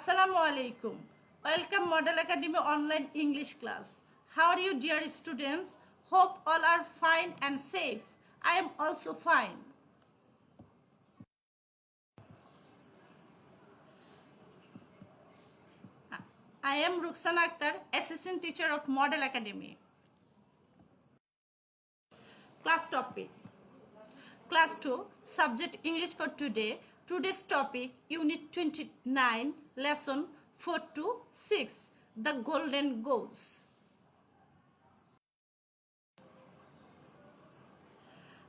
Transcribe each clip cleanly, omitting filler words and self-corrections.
Assalamu alaikum. Welcome Model Academy online English class. How are you, dear students? Hope all are fine and safe. I am also fine. I am Rukhsana Akhtar, assistant teacher of Model Academy. Class topic. Class 2, subject English for today. Today's topic, Unit 29, Lesson 4 to 6, The Golden Goose.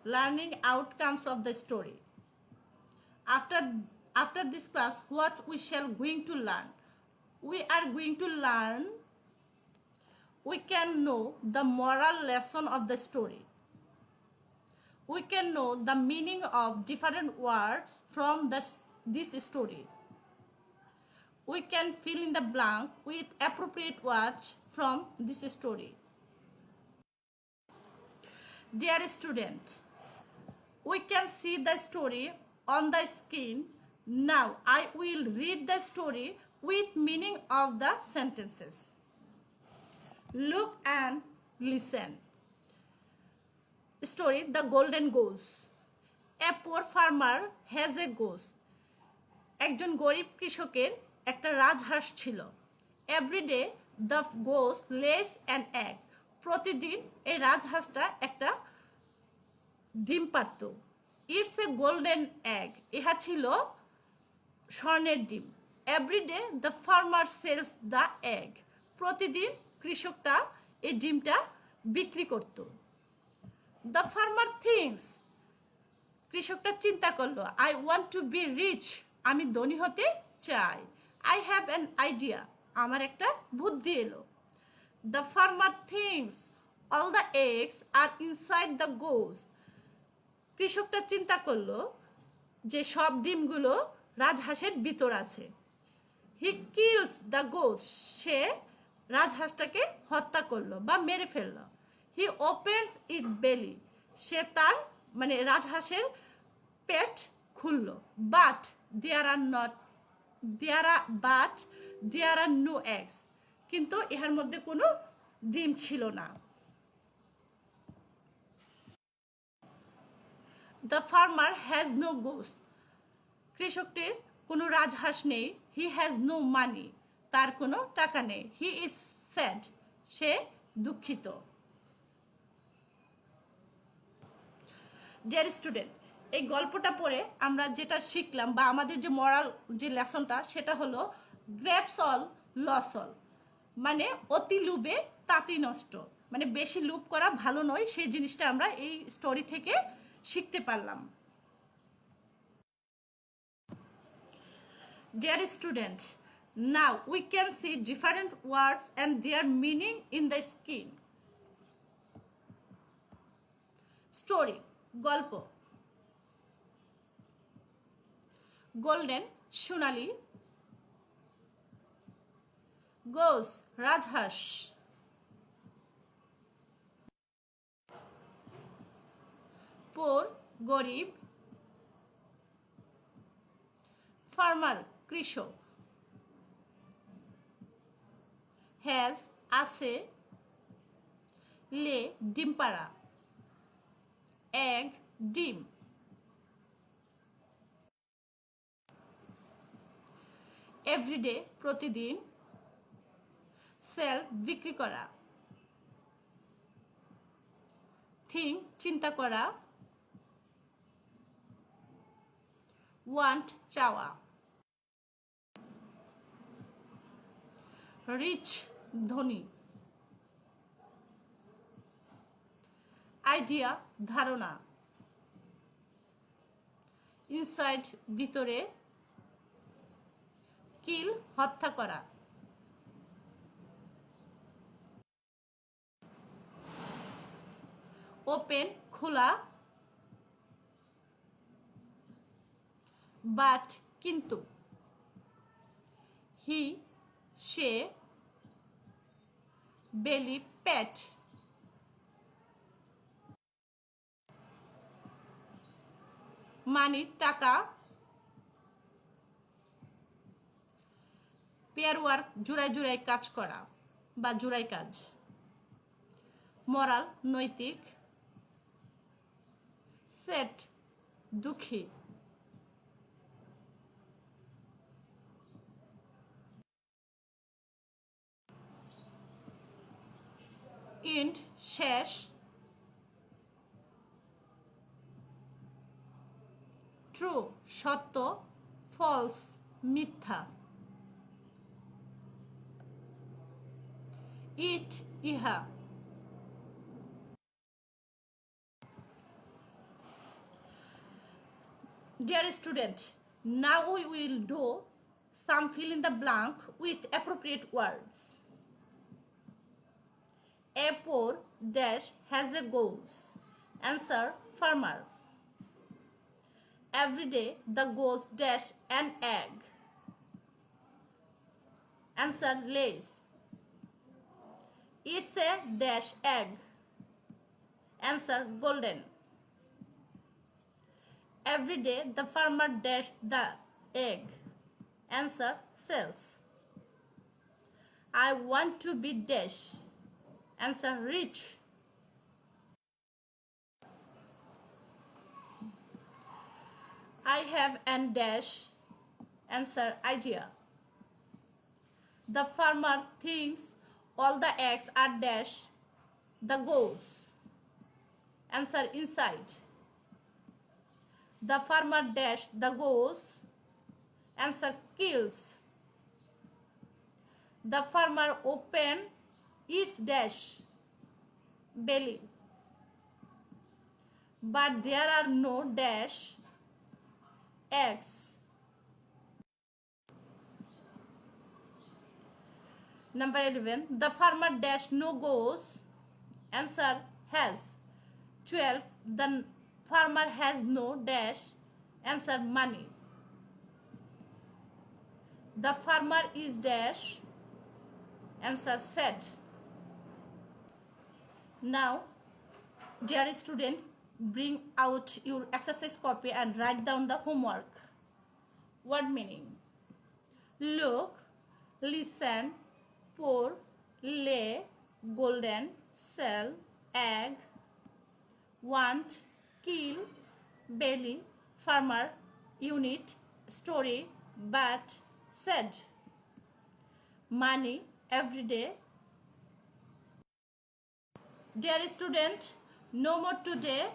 Learning outcomes of the story. After this class, what we shall going to learn? We are going to learn, we can know the moral lesson of the story. We can know the meaning of different words from this story. We can fill in the blank with appropriate words from this story. Dear student, we can see the story on the screen. Now I will read the story with meaning of the sentences. Look and listen. Story, The Golden Goose. A poor farmer has a goose. একজন গরিব কৃষকের একটা রাজহাঁস ছিল. Every day the goose lays an egg. প্রতিদিন এই রাজহাঁসটা একটা ডিম পারত. It's a golden egg. ইহা ছিল স্বর্ণের ডিম. Every day the farmer sells the egg. প্রতিদিন কৃষকটা এই ডিমটা বিক্রি করত. The farmer thinks, কৃষকটা চিন্তা করলো, I want to be rich, আমি ধনী হতে চাই. I have an idea, আমার একটা বুদ্ধি এলো. The farmer thinks, all the eggs are inside the goose. কৃষকটা চিন্তা করলো যে সব ডিমগুলো রাজহাঁসের ভিতর আছে. He kills the goose, সে রাজহাঁসটাকে হত্যা করলো বা মেরে ফেললো. He opens its belly, সে তার মানে রাজহাঁসের পেট খুললো. But there are no eggs. কিন্তু এর মধ্যে কোনো ডিম ছিল না. The farmer has no goose. কৃষকটির কোনো রাজহাঁস নেই. He has no money. তার কোনো টাকা নেই. He is sad. সে দুঃখিত. ডিয়ার স্টুডেন্ট, এই গল্পটা পড়ে আমরা যেটা শিখলাম বা আমাদের যে মরাল যে লেসনটা সেটা হলো গ্রেপস অল লস অল, মানে অতি লোভে তাঁতি নষ্ট, মানে বেশি লোভ করা ভালো নয়, সেই জিনিসটা আমরা এই স্টোরি থেকে শিখতে পারলাম. Dear student, now we can see different words and their meaning in the screen. Story, গল্প. গোল্ডেন, সোনালি. গোস, রাজহাঁস. পোর, গরিব. ফার্মার, কৃষক. হ্যাজ, আছে. লে, ডিম পাড়া. egg, ডিম. everyday, প্রতিদিন. sell, বিক্রি করা. think, চিন্তা করা. want, চাওয়া. rich, ধনী. আইডিয়া, ধারণা. ইনসাইড, ভিতরে. কিল, হত্যা করা. ওপেন, খোলা. বাট, কিন্তু. হি, সে. বেলি, পেট. মানি, টাকা. পেয়ার ওয়ার্ক জোড়ায় জোড়ায় কাজ করা বা জোড়াই কাজ। মরাল নৈতিক। সেট দুঃখী। ইন্ড শেষ। ট্রু সত্য, ফলস মিথ্যা। ইট ইহা। Dear student, now we will do some fill in the blank with appropriate words. A poor dash has a goose. Answer farmer. Every day the goose dash an egg. Answer lays. It's a dash egg. Answer golden. Every day the farmer dash the egg. Answer sells. I want to be dash. Answer rich. I have an dash. Answer idea. The farmer thinks all the eggs are dash the goose. Answer inside. The farmer dash the goose. Answer kills. The farmer open its dash belly. But there are no dash eggs. Number 11. The farmer dash no goes. Answer has. 12. The farmer has no dash. Answer money. The farmer is dash. Answer sad. Now, dear student, bring out your exercise copy and write down the homework. Word meaning. Look, listen, pour, lay, golden, sell, egg, want, kill, belly, farmer, unit, story, but, said. Money, everyday. Dear student, no more today.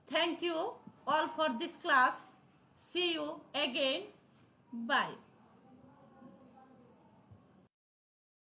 Thank you all for this class. See you again. Bye.